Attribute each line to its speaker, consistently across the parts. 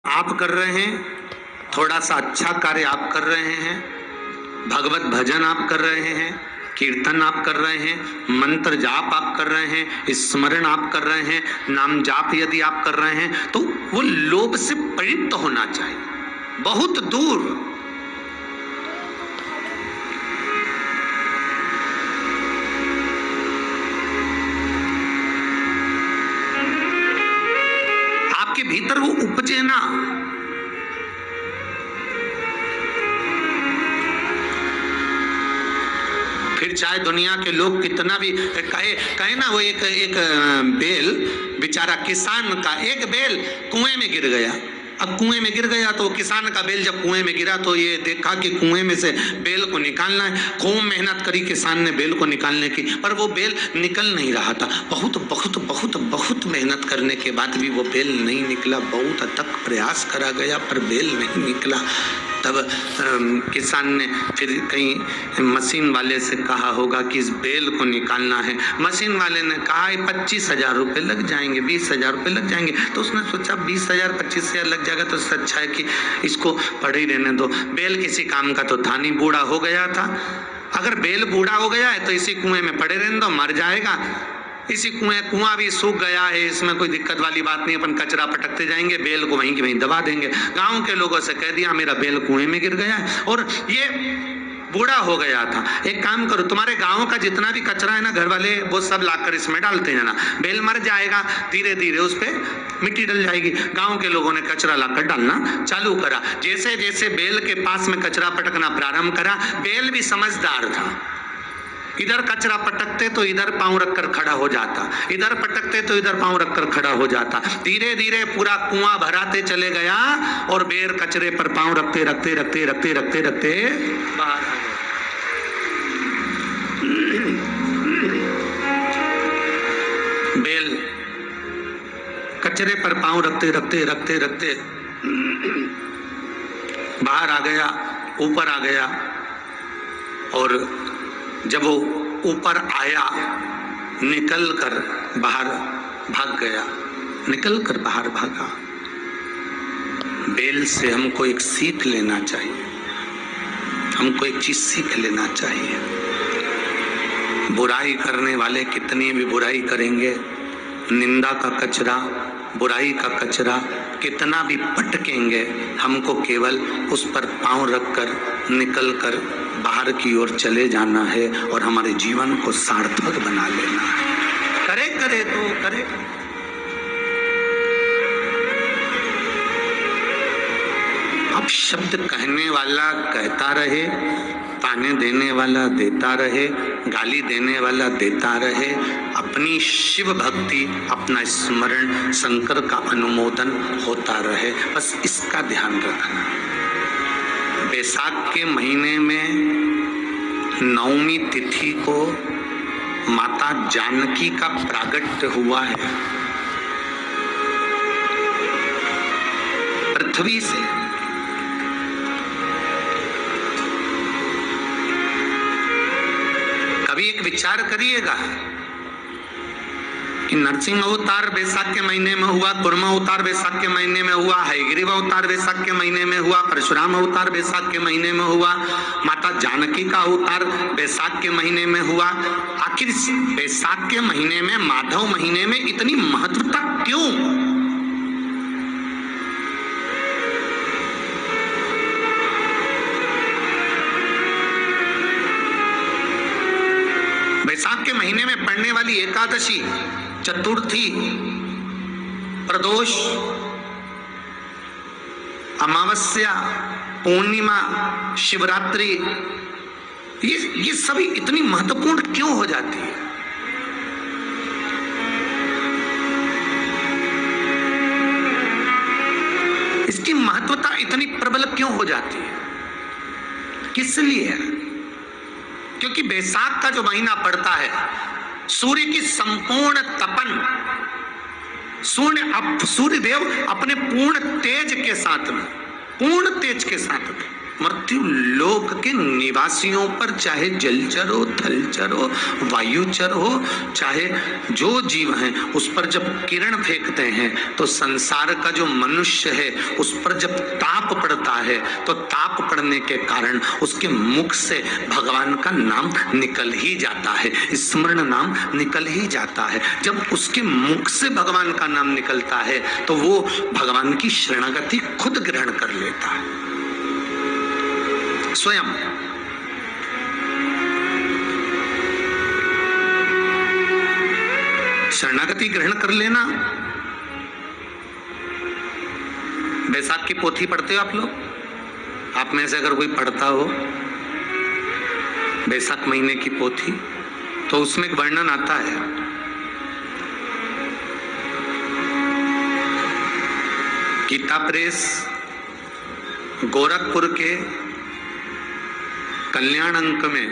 Speaker 1: आप कर रहे हैं, थोड़ा सा अच्छा कार्य आप कर रहे हैं, भगवत भजन आप कर रहे हैं, कीर्तन आप कर रहे हैं, मंत्र जाप आप कर रहे हैं, स्मरण आप कर रहे हैं, नाम जाप यदि आप कर रहे हैं तो वो लोभ से पवित्र होना चाहिए, बहुत दूर। आपके भीतर वो उपजे ना, फिर चाहे दुनिया के लोग कितना भी कहे ना। वो एक बेल बेचारा किसान का, एक बेल कुएं में गिर गया। अब कुएं में गिर गया तो किसान का बेल जब कुएं में गिरा तो ये देखा कि कुएं में से बेल को निकालना है। खूब मेहनत करी किसान ने बेल को निकालने की, पर वो बेल निकल नहीं रहा था। बहुत बहुत बहुत बहुत मेहनत करने के बाद भी वो बेल नहीं निकला। बहुत अथक प्रयास करा गया पर बेल नहीं निकला। तब किसान ने फिर कहीं मशीन वाले से कहा होगा कि इस बेल को निकालना है। मशीन वाले ने कहा 25,000 रुपये लग जाएंगे, 20,000 रुपये लग जाएंगे। तो उसने सोचा 20,000 25,000 लग जाएगा तो इससे अच्छा है कि इसको पड़े ही रहने दो। बेल किसी काम का तो था नहीं, बूढ़ा हो गया था। अगर बेल बूढ़ा हो गया है तो इसी कुएं में पड़े रहने दो, मर जाएगा। इसी कुआं भी सूख गया है, इसमें कोई दिक्कत वाली बात नहीं। अपन कचरा पटकते जाएंगे, बेल को वहीं की वहीं दबा देंगे। गांव के लोगों से कह दिया मेरा बेल कुएं में गिर गया है और ये बूढ़ा हो गया था। एक काम करो, तुम्हारे गांव का जितना भी कचरा है ना, घर वाले वो सब लाकर इसमें डालते हैं ना, बेल मर जाएगा। धीरे धीरे उस पे मिट्टी डल जाएगी। गांव के लोगों ने कचरा लाकर डालना चालू करा। जैसे जैसे बेल के पास में कचरा पटकना प्रारंभ करा, बेल भी समझदार था। इधर कचरा पटकते तो इधर पांव रखकर खड़ा हो जाता, इधर पटकते तो इधर पांव रखकर खड़ा हो जाता। धीरे धीरे पूरा कुआं भराते चले गया और बेर कचरे पर पांव रखते रखते रखते रखते रखते रखते बाहर आ गया। बेल कचरे पर पांव रखते रखते रखते रखते बाहर आ गया, ऊपर आ गया। और जब वो ऊपर आया, निकल कर बाहर भाग गया, निकल कर बाहर भागा। बेल से हमको एक सीख लेना चाहिए, हमको एक चीज सीख लेना चाहिए। बुराई करने वाले कितनी भी बुराई करेंगे, निंदा का कचरा, बुराई का कचरा कितना भी पटकेंगे, हमको केवल उस पर पांव रखकर निकल कर बाहर की ओर चले जाना है और हमारे जीवन को सार्थक बना लेना है। करे करे तो करे। अब शब्द कहने वाला कहता रहे, ताने देने वाला देता रहे, गाली देने वाला देता रहे। अपनी शिव भक्ति, अपना स्मरण, शंकर का अनुमोदन होता रहे, बस इसका ध्यान रखना। बैसाख के महीने में 9वीं तिथि को माता जानकी का प्रागट्य हुआ है पृथ्वी से। कभी एक विचार करिएगा कि नरसिंह अवतार बैसाख के महीने में हुआ, कुर्म अवतार बैसाख के महीने में हुआ, हयग्रीव अवतार बैसाख के महीने में हुआ, परशुराम अवतार बैसाख के महीने में हुआ, माता जानकी का अवतार बैसाख के महीने में हुआ। आखिर बैसाख के महीने में, माधव महीने में इतनी महत्वता क्यों? बैसाख के महीने में पड़ने वाली एकादशी, चतुर्थी, प्रदोष, अमावस्या, पूर्णिमा, शिवरात्रि, ये सभी इतनी महत्वपूर्ण क्यों हो जाती है? इसकी महत्वता इतनी प्रबल क्यों हो जाती है? किस लिए? क्योंकि बैसाख का जो महीना पड़ता है, सूर्य की संपूर्ण तपन, सूर्य देव अपने पूर्ण तेज के साथ में, पूर्ण तेज के साथ में मृत्यु लोक के निवासियों पर, चाहे जलचर हो, थलचर हो, वायुचर हो, चाहे जो जीव हैं, उस पर जब किरण फेंकते हैं तो संसार का जो मनुष्य है उस पर जब ताप पड़ता है तो ताप पड़ने के कारण उसके मुख से भगवान का नाम निकल ही जाता है, स्मरण नाम निकल ही जाता है। जब उसके मुख से भगवान का नाम निकलता है तो वो भगवान की शरणागति खुद ग्रहण कर लेता है स्वयं। शरणागति ग्रहण कर लेना। बैसाख की पोथी पढ़ते हो आप लोग? आप में से अगर कोई पढ़ता हो बैसाख महीने की पोथी, तो उसमें एक वर्णन आता है गीता प्रेस गोरखपुर के कल्याण अंक में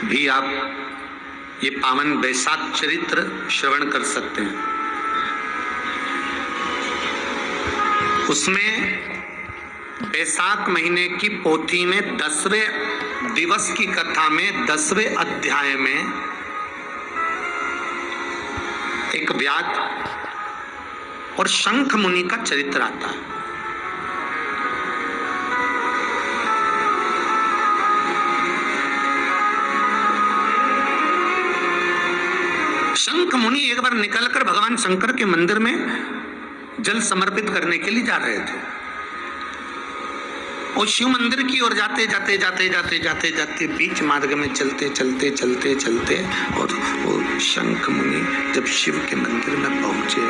Speaker 1: भी आप ये पावन बैसाख चरित्र श्रवण कर सकते हैं। उसमें बैसाख महीने की पोथी में 10वें दिवस की कथा में 10वें अध्याय में एक व्याध और शंख मुनि का चरित्र आता है। शंख मुनि एक बार निकलकर भगवान शंकर के मंदिर में जल समर्पित करने के लिए जा रहे थे और शिव मंदिर की ओर जाते बीच मार्ग में चलते और वो शंख मुनि जब शिव के मंदिर में पहुंचे,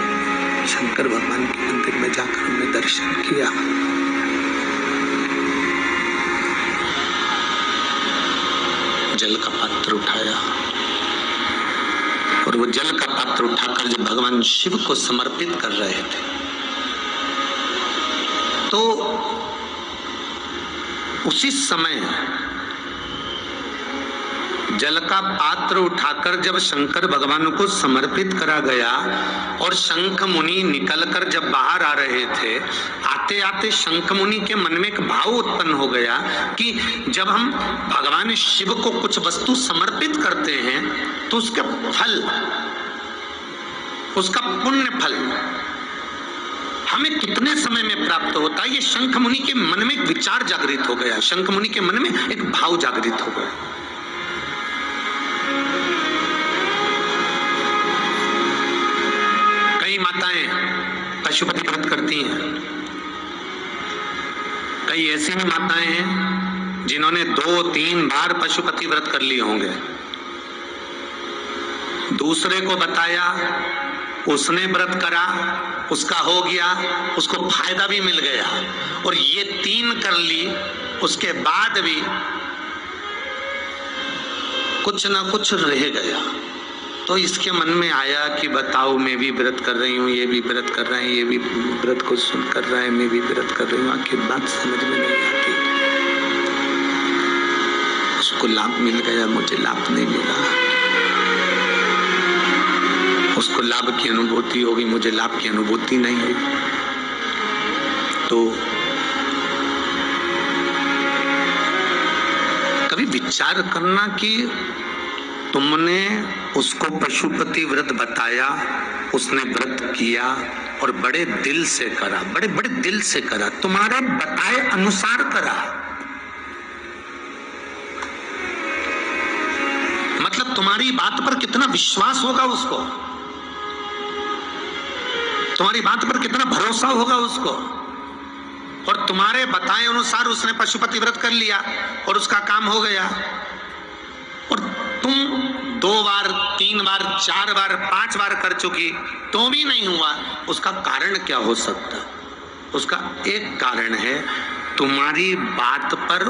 Speaker 1: शंकर भगवान के मंदिर में जाकर उन्हें दर्शन किया, जल का पात्र उठाया और वो जल का पात्र उठाकर जब भगवान शिव को समर्पित कर रहे थे तो उसी समय जल का पात्र उठाकर जब शंकर भगवान को समर्पित करा गया और शंख मुनि निकलकर जब बाहर आ रहे थे, आते आते शंख मुनि के मन में एक भाव उत्पन्न हो गया कि जब हम भगवान शिव को कुछ वस्तु समर्पित करते हैं तो उसका फल, उसका पुण्य फल हमें कितने समय में प्राप्त होता है। ये शंख मुनि के मन में एक विचार जागृत हो गया, शंख मुनि के मन में एक भाव जागृत हो गया। कई माताएं पशुपति व्रत करती हैं, कई ऐसी भी माताएं हैं जिन्होंने 2-3 बार पशुपति व्रत कर लिए होंगे, दूसरे को बताया, उसने व्रत करा, उसका हो गया, उसको फायदा भी मिल गया, और ये 3 कर ली, उसके बाद भी कुछ ना कुछ रह गया। तो इसके मन में आया कि बताओ, मैं भी व्रत कर रही हूँ, ये भी व्रत कर रहे हैं, ये भी व्रत को सुन कर रहा है, मैं भी व्रत कर रही हूँ, आखिर बात समझ में नहीं आती। उसको लाभ मिल गया, मुझे लाभ नहीं मिला। उसको लाभ की अनुभूति होगी, मुझे लाभ की अनुभूति नहीं हुई। तो कभी विचार करना कि तुमने उसको पशुपति व्रत बताया, उसने व्रत किया और बड़े दिल से करा, बड़े बड़े दिल से करा, तुम्हारे बताए अनुसार करा। मतलब तुम्हारी बात पर कितना विश्वास होगा उसको, तुम्हारी बात पर कितना भरोसा होगा उसको, और तुम्हारे बताए अनुसार उसने पशुपति व्रत कर लिया और उसका काम हो गया, और तुम 2 बार 3 बार 4 बार 5 बार कर चुकी तो भी नहीं हुआ। उसका कारण क्या हो सकता? उसका एक कारण है, तुम्हारी बात पर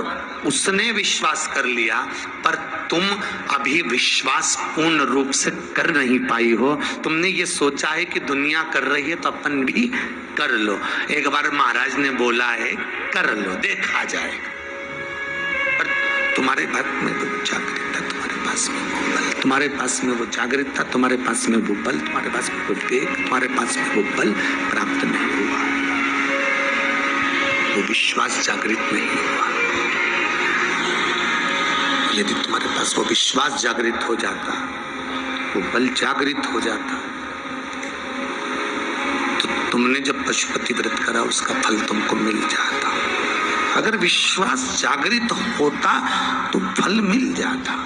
Speaker 1: उसने विश्वास कर लिया पर तुम अभी विश्वास पूर्ण रूप से कर नहीं पाई हो। तुमने ये सोचा है कि दुनिया कर रही है तो अपन भी कर लो। एक बार महाराज ने बोला है कर लो, देखा जाएगा। पर तुम्हारे बात में वो जागृत था, तुम्हारे पास में वो बल, तुम्हारे पास में वो जागृत था, तुम्हारे पास में वो बल, तुम्हारे पास में वो वेग, तुम्हारे पास में वो बल प्राप्त नहीं हुआ। वो विश्वास जागृत नहीं हुआ। यदि तुम्हारे पास वो विश्वास जागृत हो जाता, वो बल जागृत हो जाता, तो तुमने जब पशुपति व्रत करा उसका फल तुमको मिल जाता। अगर विश्वास जागृत होता तो फल मिल जाता।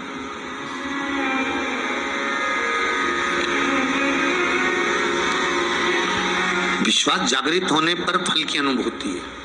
Speaker 1: विश्वास जागृत होने पर फल की अनुभूति है।